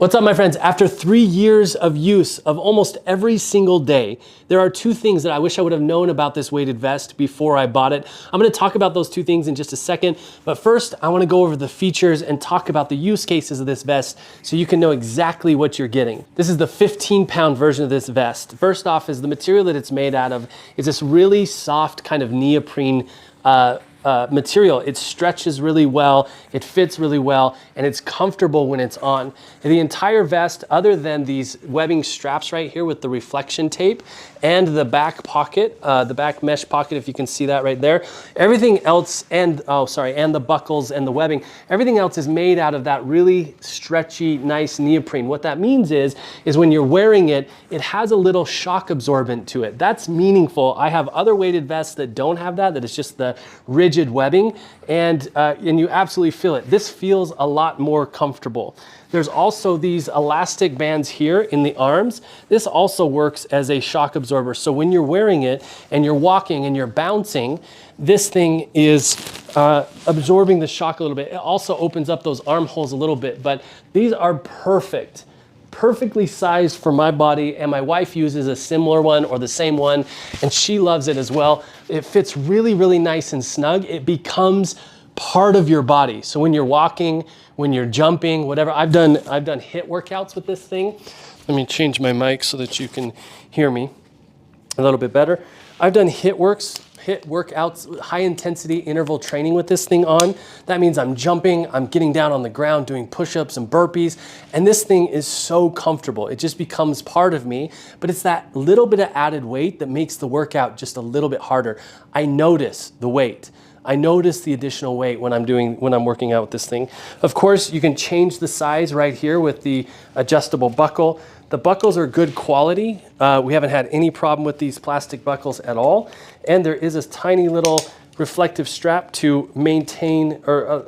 What's up, my friends? After 3 years of use of almost every single day, there are two things that I wish I would have known about this weighted vest before I bought it. I'm gonna talk about those two things in just a second, but first I wanna go over the features and talk about the use cases of this vest so you can know exactly what you're getting. This is the 15-pound version of this vest. First off is the material that it's made out of is this really soft kind of neoprene material. It stretches really well, it fits really well, and it's comfortable when it's on. And the entire vest, other than these webbing straps right here with the reflection tape and the back pocket, the back mesh pocket, if you can see that right there, everything else, and the buckles and the webbing, everything else is made out of that really stretchy, nice neoprene. What that means is when you're wearing it, it has a little shock absorbent to it. That's meaningful. I have other weighted vests that don't have that it's just the rigid webbing, and you absolutely feel it. This feels a lot more comfortable. There's also these elastic bands here in the arms. This also works as a shock absorber. So when you're wearing it and you're walking and you're bouncing, this thing is absorbing the shock a little bit. It also opens up those armholes a little bit, but these are perfectly sized for my body, and my wife uses a similar one or the same one, and she loves it as well. It fits really, really nice and snug. It becomes part of your body. So when you're walking, when you're jumping, whatever, I've done HIIT workouts with this thing. Let me change my mic so that you can hear me a little bit better. I've done HIIT workouts, high intensity interval training with this thing on. That means I'm jumping, I'm getting down on the ground, doing push-ups and burpees, and this thing is so comfortable. It just becomes part of me, but it's that little bit of added weight that makes the workout just a little bit harder. I notice the weight. I notice the additional weight when I'm working out with this thing. Of course, you can change the size right here with the adjustable buckle. The buckles are good quality. We haven't had any problem with these plastic buckles at all. And there is a tiny little reflective strap to maintain, or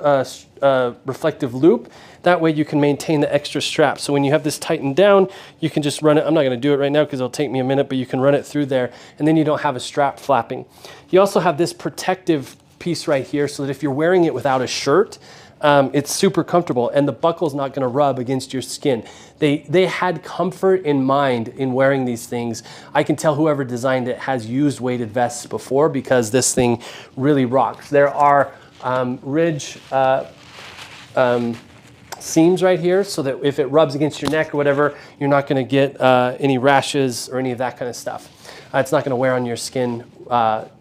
a reflective loop. That way you can maintain the extra strap. So when you have this tightened down, you can just run it. I'm not gonna do it right now because it'll take me a minute, but you can run it through there, and then you don't have a strap flapping. You also have this protective piece right here so that if you're wearing it without a shirt, it's super comfortable, and the buckle's not gonna rub against your skin. They had comfort in mind in wearing these things. I can tell whoever designed it has used weighted vests before because this thing really rocks. There are ridge seams right here so that if it rubs against your neck or whatever, you're not gonna get any rashes or any of that kind of stuff. It's not gonna wear on your skin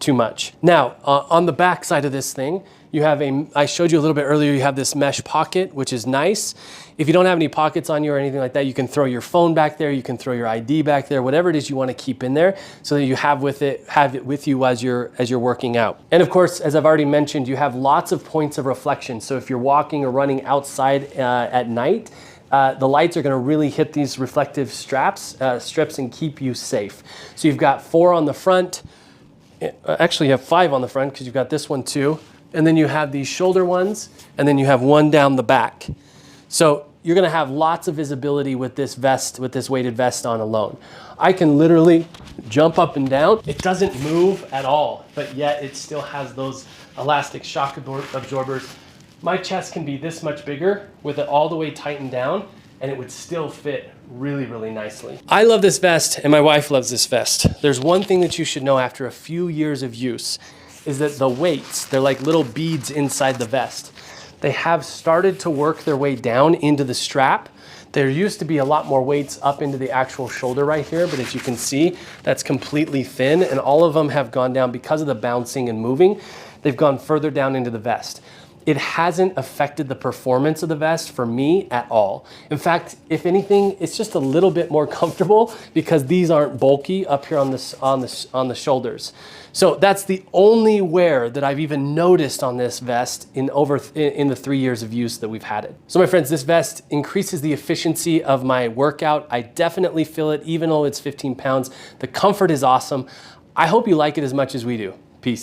too much. Now, on the back side of this thing, you have I showed you a little bit earlier, you have this mesh pocket, which is nice. If you don't have any pockets on you or anything like that, you can throw your phone back there, you can throw your ID back there, whatever it is you want to keep in there so that you have it with you as you're working out. And of course, as I've already mentioned, you have lots of points of reflection. So if you're walking or running outside at night, the lights are going to really hit these reflective strips and keep you safe. So you've got 4 on the front. Actually, you have 5 on the front because you've got this one too. And then you have these shoulder ones, and then you have one down the back. So you're gonna have lots of visibility with this vest, with this weighted vest on alone. I can literally jump up and down. It doesn't move at all, but yet it still has those elastic shock absorbers. My chest can be this much bigger with it all the way tightened down, and it would still fit really, really nicely. I love this vest, and my wife loves this vest. There's one thing that you should know after a few years of use is that the weights, they're like little beads inside the vest. They have started to work their way down into the strap. There used to be a lot more weights up into the actual shoulder right here, but as you can see, that's completely thin, and all of them have gone down because of the bouncing and moving. They've gone further down into the vest. It hasn't affected the performance of the vest for me at all. In fact, if anything, it's just a little bit more comfortable because these aren't bulky up here on the shoulders. So that's the only wear that I've even noticed on this vest in the 3 years of use that we've had it. So my friends, this vest increases the efficiency of my workout. I definitely feel it, even though it's 15 pounds. The comfort is awesome. I hope you like it as much as we do. Peace.